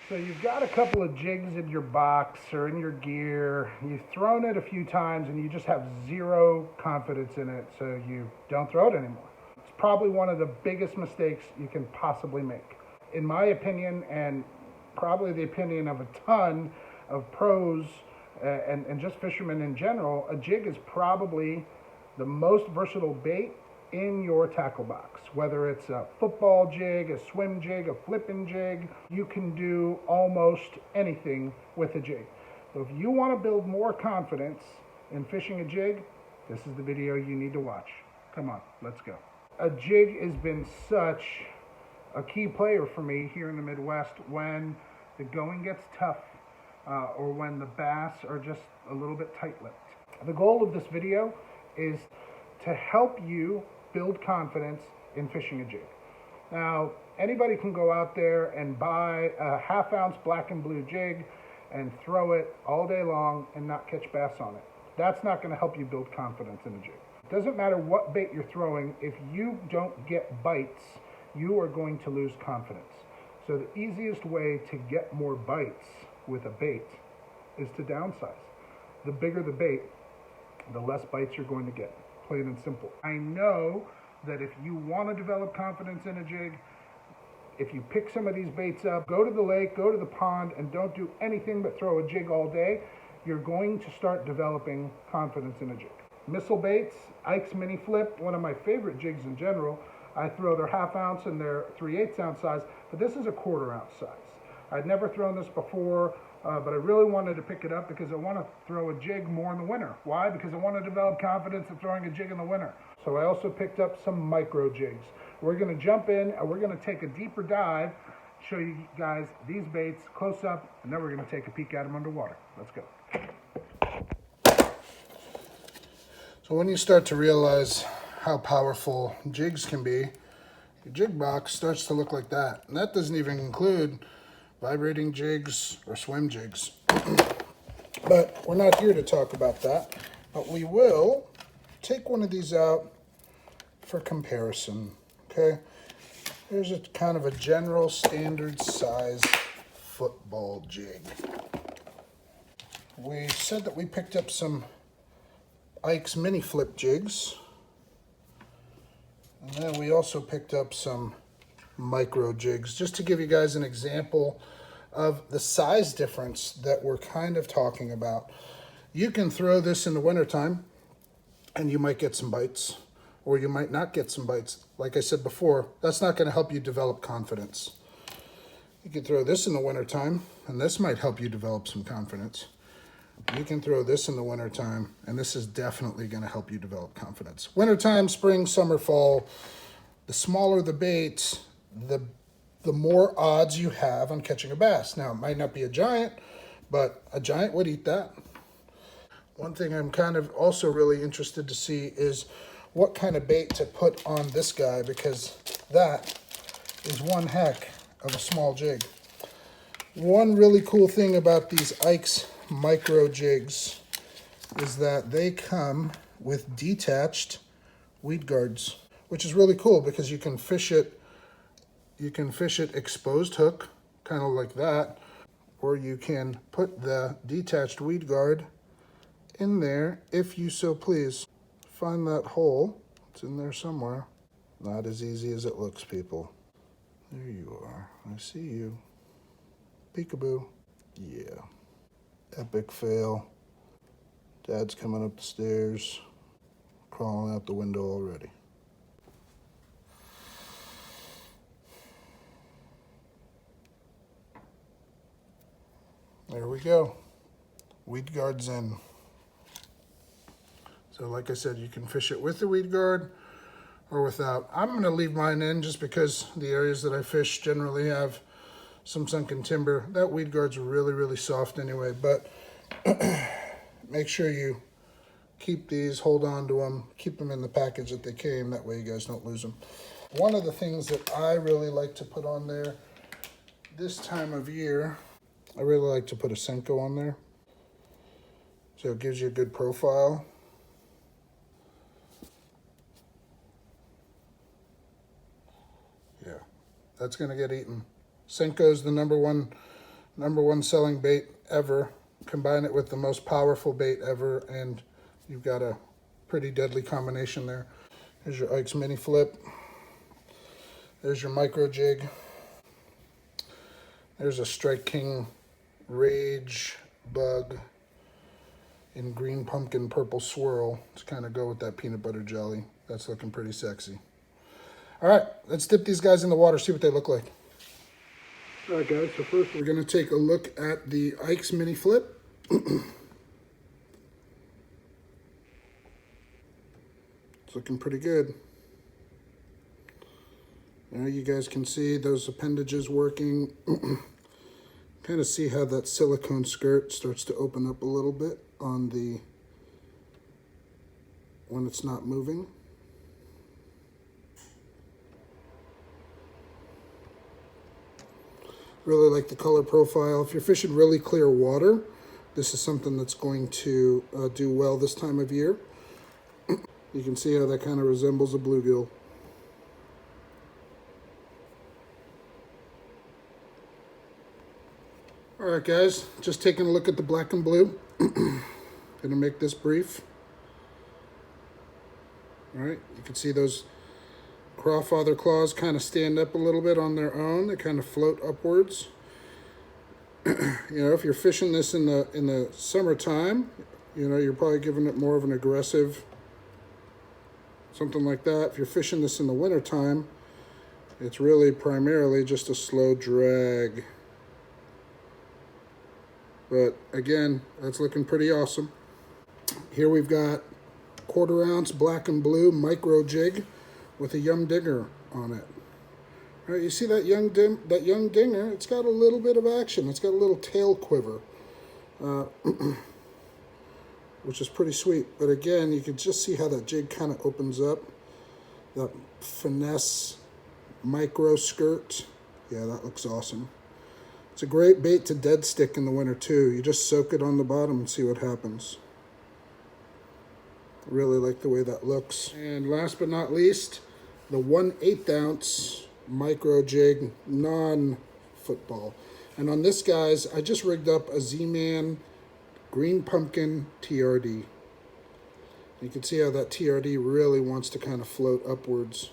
So you've got a couple of jigs in your box or in your gear. You've thrown it a few times and you just have zero confidence in it, so you don't throw it anymore. It's probably one of the biggest mistakes you can possibly make. In my opinion, and probably the opinion of a ton of pros and just fishermen in general, a jig is probably the most versatile bait in your tackle box. Whether it's a football jig, a swim jig, a flipping jig, you can do almost anything with a jig. So if you want to build more confidence in fishing a jig, this is the video you need to watch. Come on, let's go. A jig has been such a key player for me here in the Midwest when the going gets tough or when the bass are just a little bit tight-lipped. The goal of this video is to help you build confidence in fishing a jig. Now, anybody can go out there and buy a half-ounce black and blue jig and throw it all day long and not catch bass on it. That's not going to help you build confidence in a jig. It doesn't matter what bait you're throwing, if you don't get bites, you are going to lose confidence. So the easiest way to get more bites with a bait is to downsize. The bigger the bait, the less bites you're going to get. Plain and simple. I know that if you want to develop confidence in a jig, if you pick some of these baits up, go to the lake, go to the pond, and don't do anything but throw a jig all day, you're going to start developing confidence in a jig. Missile baits, Ikes Mini Flip, one of my favorite jigs in general. I throw their half ounce and their 3/8 ounce size, but this is a 1/4 ounce size. I'd never thrown this before, but I really wanted to pick it up because I want to throw a jig more in the winter. Why? Because I want to develop confidence in throwing a jig in the winter. So I also picked up some micro jigs. We're going to jump in and we're going to take a deeper dive, show you guys these baits close up, and then we're going to take a peek at them underwater. Let's go. So when you start to realize how powerful jigs can be, your jig box starts to look like that. And that doesn't even include vibrating jigs or swim jigs. But we're not here to talk about that. But we will take one of these out for comparison. Okay, here's a kind of a general standard size football jig. We said that we picked up some Ikes mini flip jigs. And then we also picked up some micro jigs, just to give you guys an example of the size difference that we're kind of talking about. You can throw this in the wintertime and you might get some bites, or you might not get some bites. Like I said before, that's not going to help you develop confidence. You can throw this in the wintertime and this might help you develop some confidence. You can throw this in the wintertime and this is definitely going to help you develop confidence. Wintertime, spring, summer, fall, the smaller the bait, the more odds you have on catching a bass. Now, it might not be a giant, but a giant would eat that. One thing I'm kind of also really interested to see is what kind of bait to put on this guy, because that is one heck of a small jig. One really cool thing about these Ikes Micro Jigs is that they come with detached weed guards, which is really cool because you can fish it exposed hook, kind of like that, or you can put the detached weed guard in there if you so please. Find that hole, it's in there somewhere. Not as easy as it looks, people. There you are, I see you. Peekaboo. Yeah. Epic fail. Dad's coming up the stairs, crawling out the window already. There we go. Weed guard's in. So like I said, you can fish it with the weed guard or without. I'm going to leave mine in just because the areas that I fish generally have some sunken timber. That weed guard's really, really soft anyway, but make sure you keep these, hold on to them, keep them in the package that they came. That way you guys don't lose them. One of the things that I really like to put on there this time of year, I really like to put a Senko on there. So it gives you a good profile. Yeah, that's gonna get eaten. Senko is the #1 #1 selling bait ever. Combine it with the most powerful bait ever, and you've got a pretty deadly combination there. Here's your Ikes mini flip. There's your micro jig. There's a Strike King Rage Bug in green pumpkin purple swirl to kind of go with that peanut butter jelly. That's looking pretty sexy. All right, let's dip these guys in the water, see what they look like. All right, guys, so first we're going to take a look at the Ikes mini flip. It's looking pretty good. Now you guys can see those appendages working. Kind of see how that silicone skirt starts to open up a little bit on the, when it's not moving. Really like the color profile. If you're fishing really clear water, this is something that's going to do well this time of year. You can see how that kind of resembles a bluegill. All right, guys, just taking a look at the black and blue. Gonna make this brief. All right, you can see those Crawfather claws kind of stand up a little bit on their own. They kind of float upwards. You know, if you're fishing this in the summertime, you know, you're probably giving it more of an aggressive, something like that. If you're fishing this in the wintertime, it's really primarily just a slow drag. But again, that's looking pretty awesome. Here we've got 1/4 ounce black and blue micro jig with a young dinger on it. All right, you see that young dinger? It's got a little bit of action. It's got a little tail quiver, which is pretty sweet. But again, you can just see how that jig kind of opens up. That finesse micro skirt. Yeah, that looks awesome. It's a great bait to dead stick in the winter too. You just soak it on the bottom and see what happens. Really like the way that looks. And last but not least, the 1/8 ounce micro jig non-football. And on this, guys, I just rigged up a Z-Man green pumpkin TRD. You can see how that TRD really wants to kind of float upwards.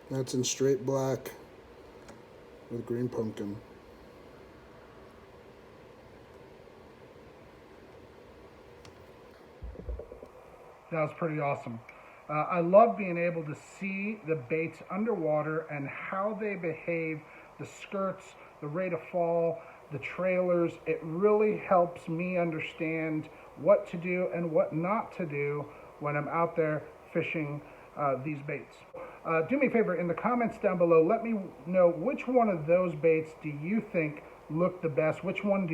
That's in straight black with green pumpkin. That was pretty awesome. I love being able to see the baits underwater and how they behave, the skirts, the rate of fall, the trailers. It really helps me understand what to do and what not to do when I'm out there fishing these baits. Do me a favor, in the comments down below, let me know which one of those baits do you think looked the best? Which one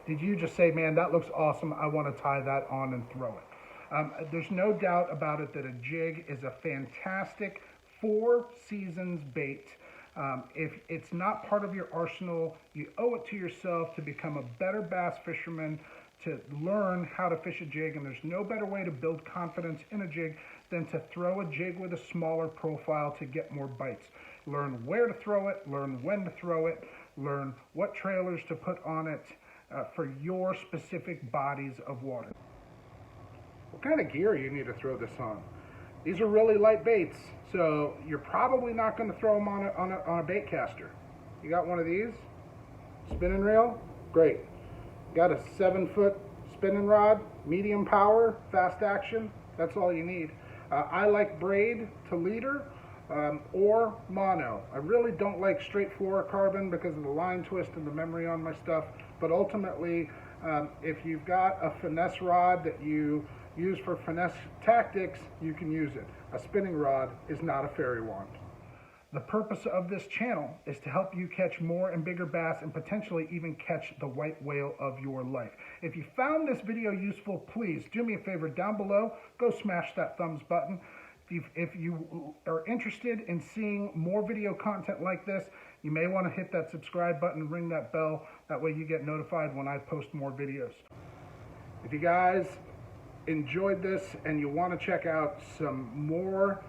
did you just say, man, that looks awesome, I want to tie that on and throw it? There's no doubt about it that a jig is a fantastic 4 seasons bait. If it's not part of your arsenal, you owe it to yourself to become a better bass fisherman, to learn how to fish a jig, and there's no better way to build confidence in a jig than to throw a jig with a smaller profile to get more bites. Learn where to throw it, learn when to throw it, learn what trailers to put on it for your specific bodies of water. What kind of gear you need to throw this on? These are really light baits, so you're probably not going to throw them on a bait caster. You got one of these? Spinning reel? Great. Got a 7-foot spinning rod, medium power, fast action. That's all you need. I like braid to leader or mono. I really don't like straight fluorocarbon because of the line twist and the memory on my stuff. But ultimately, if you've got a finesse rod that you use for finesse tactics, you can use it. A spinning rod is not a fairy wand. The purpose of this channel is to help you catch more and bigger bass and potentially even catch the white whale of your life. If you found this video useful, please do me a favor down below, go smash that thumbs button. If you are interested in seeing more video content like this, You may want to hit that subscribe button, ring that bell. That way you get notified when I post more videos. If you guys enjoyed this and you want to check out some more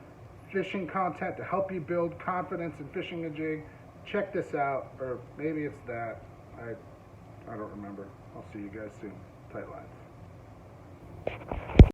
fishing content to help you build confidence in fishing a jig, check this out, or maybe it's that. I don't remember. I'll see you guys soon. Tight lines.